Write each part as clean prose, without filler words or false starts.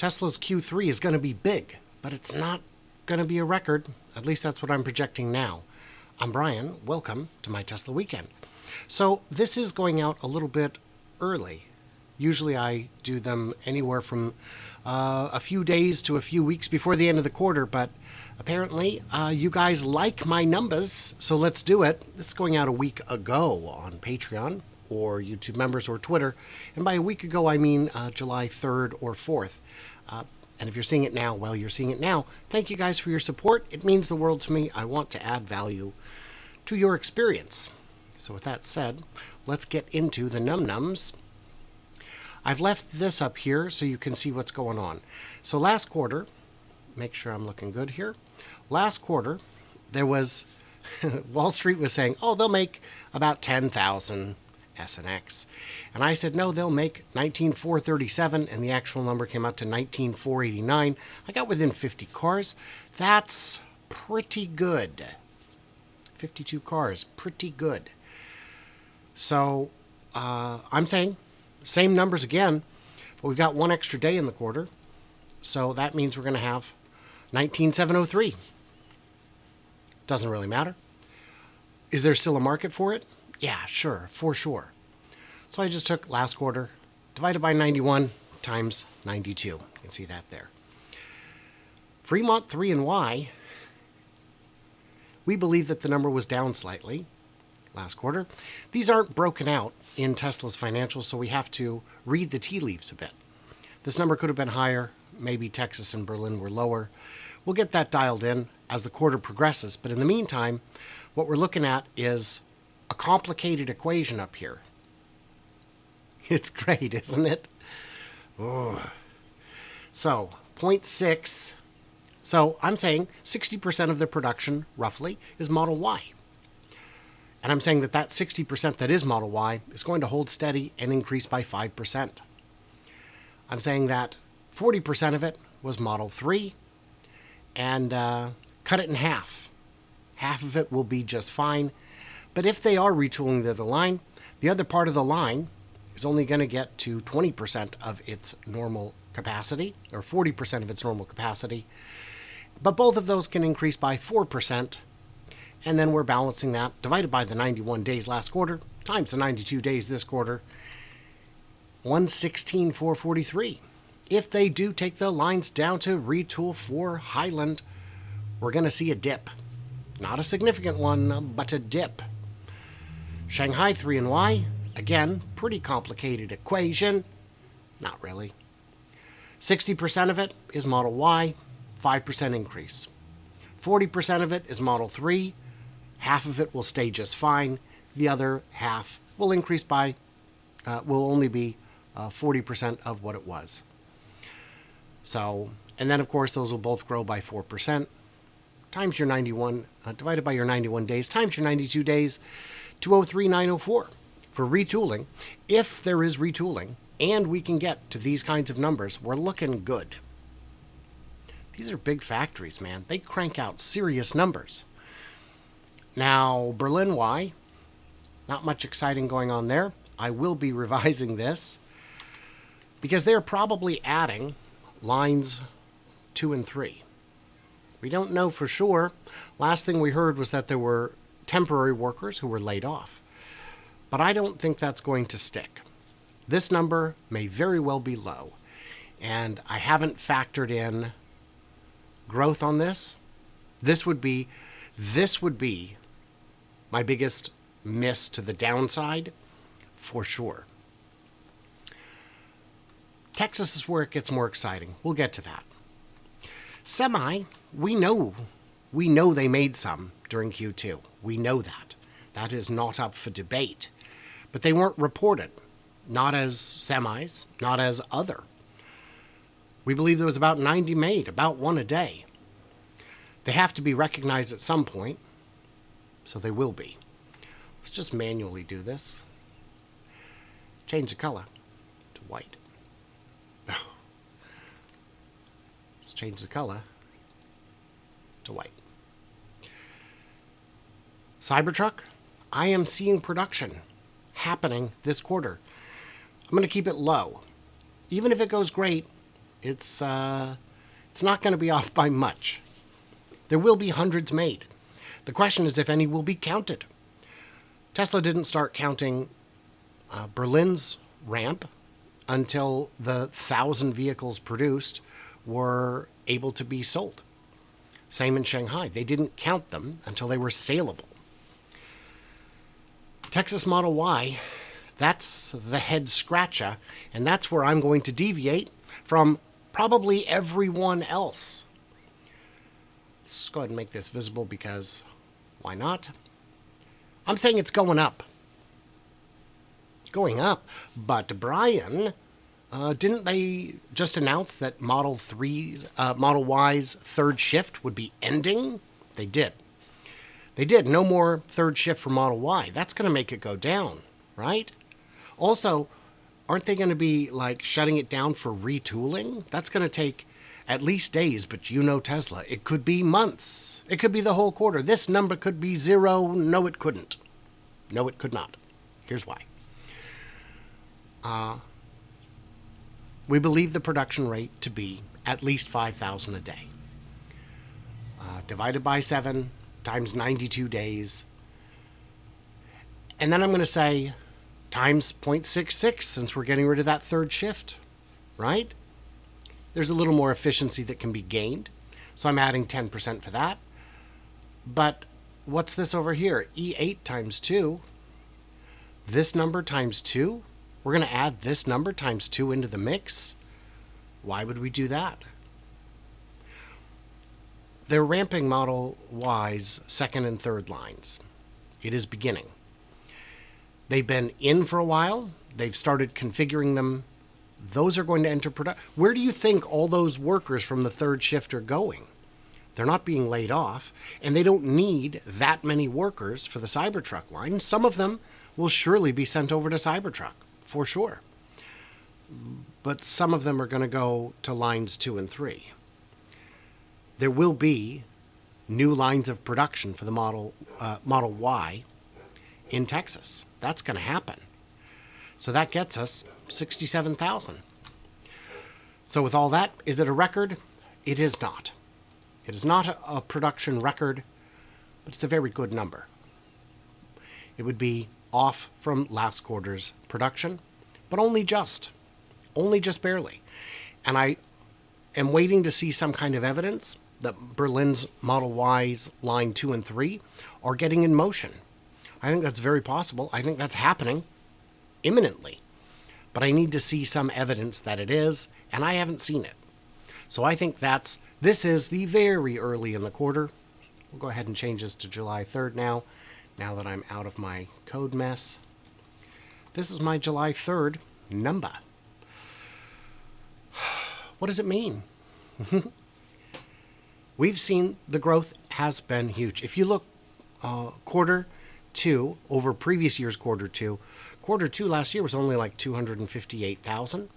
Tesla's Q3 is going to be big, but it's not going to be a record. At least that's what I'm projecting now. I'm Brian. Welcome to my Tesla Weekend. So this is going out a little bit early. Usually I do them anywhere from a few days to a few weeks before the end of the quarter, but apparently you guys like my numbers, so let's do it. This is going out a week ago on Patreon or YouTube members or Twitter. And by a week ago, I mean July 3rd or 4th. And if you're seeing it now, well, you're seeing it now. Thank you guys for your support. It means the world to me. I want to add value to your experience. So with that said, let's get into the num-nums. I've left this up here so you can see what's going on. So last quarter, make sure I'm looking good here. Last quarter, there was, Wall Street was saying, oh, they'll make about 10,000 S and X. And I said, no, they'll make 19,437, and the actual number came out to 19,489. I got within 50 cars. That's pretty good. 52 cars, pretty good. So I'm saying same numbers again, but we've got one extra day in the quarter. So that means we're going to have 19,703. Doesn't really matter. Is there still a market for it? Yeah, sure, for sure. So I just took last quarter, divided by 91 times 92. You can see that there. Fremont 3 and Y, we believe that the number was down slightly last quarter. These aren't broken out in Tesla's financials, so we have to read the tea leaves a bit. This number could have been higher. Maybe Texas and Berlin were lower. We'll get that dialed in as the quarter progresses. But in the meantime, what we're looking at is a complicated equation up here. It's great, isn't it? Oh. So, 0.6. So, I'm saying 60% of the production, roughly, is Model Y. And I'm saying that that 60% that is Model Y is going to hold steady and increase by 5%. I'm saying that 40% of it was Model 3 and cut it in half. Half of it will be just fine. But if they are retooling the other line, the other part of the line is only going to get to 20% of its normal capacity, or 40% of its normal capacity. But both of those can increase by 4%. And then we're balancing that, divided by the 91 days last quarter, times the 92 days this quarter, 116,443. If they do take the lines down to retool for Highland, we're going to see a dip. Not a significant one, but a dip. Shanghai 3 and Y, again, pretty complicated equation. Not really. 60% of it is Model Y, 5% increase. 40% of it is Model 3, half of it will stay just fine. The other half will increase by, will only be 40% of what it was. So, and then of course those will both grow by 4%. Times your 91, divided by your 91 days, times your 92 days, 203,904 for retooling. If there is retooling and we can get to these kinds of numbers, we're looking good. These are big factories, man. They crank out serious numbers. Now, Berlin Y, not much exciting going on there. I will be revising this because they're probably adding lines 2 and 3. We don't know for sure. Last thing we heard was that there were temporary workers who were laid off. But I don't think that's going to stick. This number may very well be low. And I haven't factored in growth on this. This would be my biggest miss to the downside for sure. Texas is where it gets more exciting. We'll get to that. Semi, we know they made some during Q2. We know that. That is not up for debate. But they weren't reported. Not as semis, not as other. We believe there was about 90 made, about one a day. They have to be recognized at some point, so they will be. Let's just manually do this. Change the color to white. Let's change the color to white. Cybertruck, I am seeing production happening this quarter. I'm going to keep it low. Even if it goes great, It's not going to be off by much. There will be hundreds made. The question is if any will be counted. Tesla didn't start counting Berlin's ramp until the 1,000 vehicles produced were able to be sold. Same in Shanghai. They didn't count them until they were saleable. Texas Model Y, that's the head scratcher, and that's where I'm going to deviate from probably everyone else. Let's go ahead and make this visible because why not? I'm saying it's going up. Going up. But Brian, didn't they just announce that Model Y's third shift would be ending? They did. They did. No more third shift for Model Y. That's going to make it go down, right? Also, aren't they going to be like shutting it down for retooling? That's going to take at least days, but you know Tesla. It could be months. It could be the whole quarter. This number could be 0. No, it couldn't. No, it could not. Here's why. We believe the production rate to be at least 5,000 a day. Divided by 7 times 92 days. And then I'm going to say times 0.66 since we're getting rid of that third shift, right? There's a little more efficiency that can be gained. So I'm adding 10% for that. But what's this over here? E8 times 2. This number times 2. We're going to add this number times 2 into the mix. Why would we do that? They're ramping Model Y's second and third lines. It is beginning. They've been in for a while. They've started configuring them. Those are going to enter production. Where do you think all those workers from the third shift are going? They're not being laid off, and they don't need that many workers for the Cybertruck line. Some of them will surely be sent over to Cybertruck, for sure. But some of them are going to go to lines 2 and 3. There will be new lines of production for the Model Y in Texas. That's going to happen. So that gets us 67,000. So with all that, is it a record? It is not. It is not a production record, but it's a very good number. It would be off from last quarter's production, but only just barely. And I am waiting to see some kind of evidence that Berlin's Model Y's line 2 and 3 are getting in motion. I think that's very possible. I think that's happening imminently. But I need to see some evidence that it is, and I haven't seen it. So I think this is the very early in the quarter. We'll go ahead and change this to July 3rd now that I'm out of my code mess. This is my July 3rd number. What does it mean? We've seen the growth has been huge. If you look quarter 2 over previous year's quarter 2 last year was only like 258,000.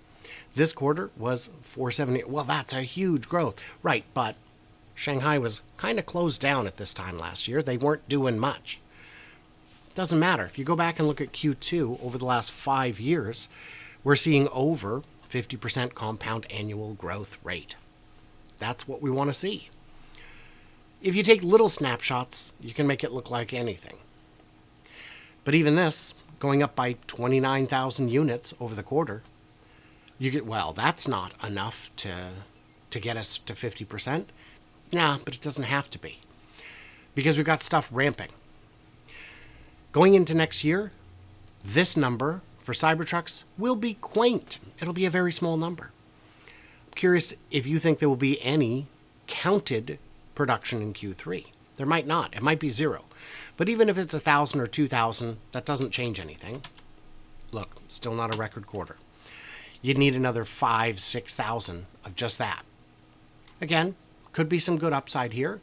This quarter was 470. Well, that's a huge growth. Right, but Shanghai was kind of closed down at this time last year. They weren't doing much. Doesn't matter. If you go back and look at Q2 over the last 5 years, we're seeing over 50% compound annual growth rate. That's what we want to see. If you take little snapshots, you can make it look like anything. But even this, going up by 29,000 units over the quarter, that's not enough to get us to 50%. Nah, but it doesn't have to be. Because we've got stuff ramping. Going into next year, this number for Cybertrucks will be quaint. It'll be a very small number. I'm curious if you think there will be any counted production in Q3. There might not. It might be 0. But even if it's 1,000 or 2,000, that doesn't change anything. Look, still not a record quarter. You'd need another 5,000, 6,000 of just that. Again, could be some good upside here.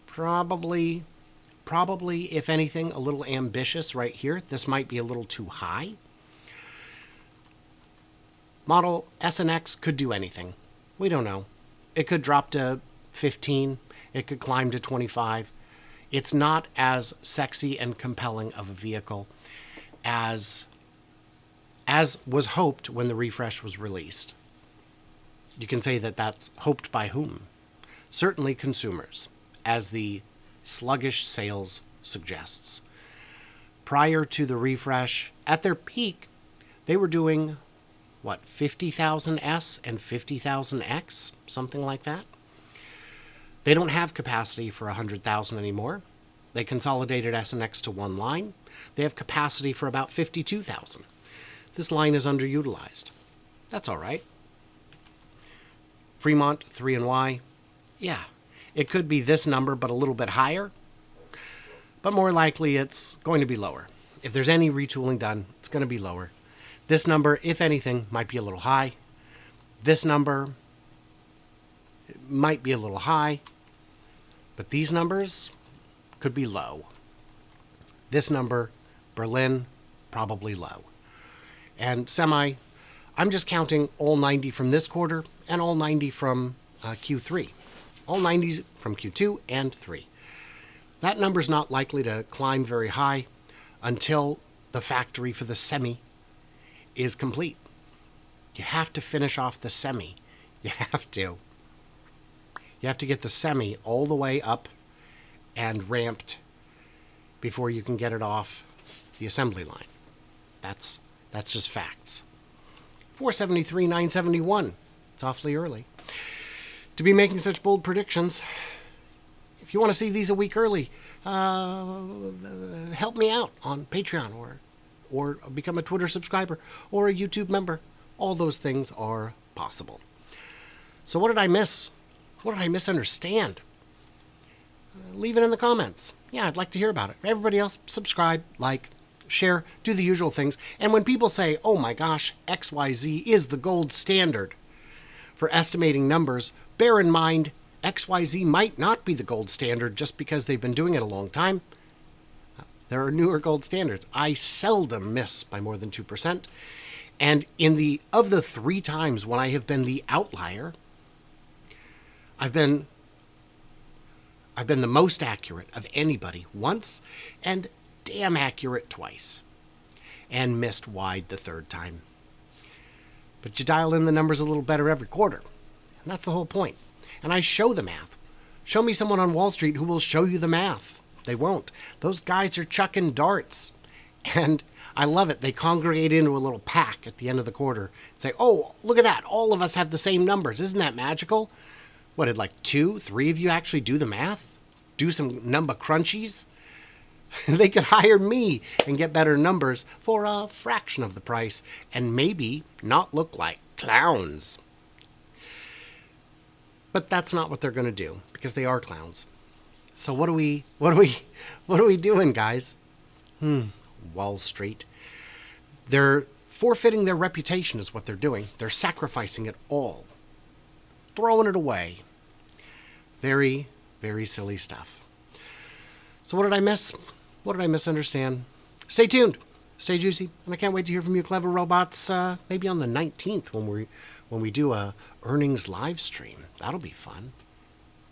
Probably, if anything, a little ambitious right here. This might be a little too high. Model S and X could do anything. We don't know. It could drop to 15. It could climb to 25. It's not as sexy and compelling of a vehicle as was hoped when the refresh was released. You can say that that's hoped by whom? Certainly consumers, as the sluggish sales suggests. Prior to the refresh, at their peak, they were doing, 50,000 S and 50,000 X? Something like that. They don't have capacity for 100,000 anymore. They consolidated S and X to one line. They have capacity for about 52,000. This line is underutilized. That's all right. Fremont, 3 and Y. Yeah, it could be this number, but a little bit higher. But more likely, it's going to be lower. If there's any retooling done, it's going to be lower. This number, if anything, might be a little high. This number might be a little high. But these numbers could be low. This number, Berlin, probably low. And semi, I'm just counting all 90 from this quarter and all 90 from Q3. All 90s from Q2 and 3. That number's not likely to climb very high until the factory for the semi is complete. You have to finish off the semi. You have to. You have to get the semi all the way up and ramped before you can get it off the assembly line. That's just facts. 473,971. It's awfully early to be making such bold predictions. If you want to see these a week early, help me out on Patreon or become a Twitter subscriber or a YouTube member. All those things are possible. So what did I miss? What did I misunderstand? Leave it in the comments. Yeah, I'd like to hear about it. Everybody else, subscribe, like, share, do the usual things. And when people say, oh my gosh, XYZ is the gold standard for estimating numbers, bear in mind, XYZ might not be the gold standard just because they've been doing it a long time. There are newer gold standards. I seldom miss by more than 2%. And of the 3 times when I have been the outlier, I've been the most accurate of anybody once and damn accurate twice, and missed wide the 3rd time. But you dial in the numbers a little better every quarter, and that's the whole point. And I show the math. Show me someone on Wall Street who will show you the math. They won't. Those guys are chucking darts, and I love it. They congregate into a little pack at the end of the quarter and say, oh, look at that. All of us have the same numbers. Isn't that magical? What, did like 2, 3 of you actually do the math? Do some number crunchies? They could hire me and get better numbers for a fraction of the price and maybe not look like clowns. But that's not what they're going to do because they are clowns. So what are we doing, guys? Wall Street. They're forfeiting their reputation is what they're doing. They're sacrificing it all. Throwing it away. Very, very silly stuff. So what did I miss? What did I misunderstand? Stay tuned. Stay juicy. And I can't wait to hear from you clever robots maybe on the 19th when we do a earnings live stream. That'll be fun.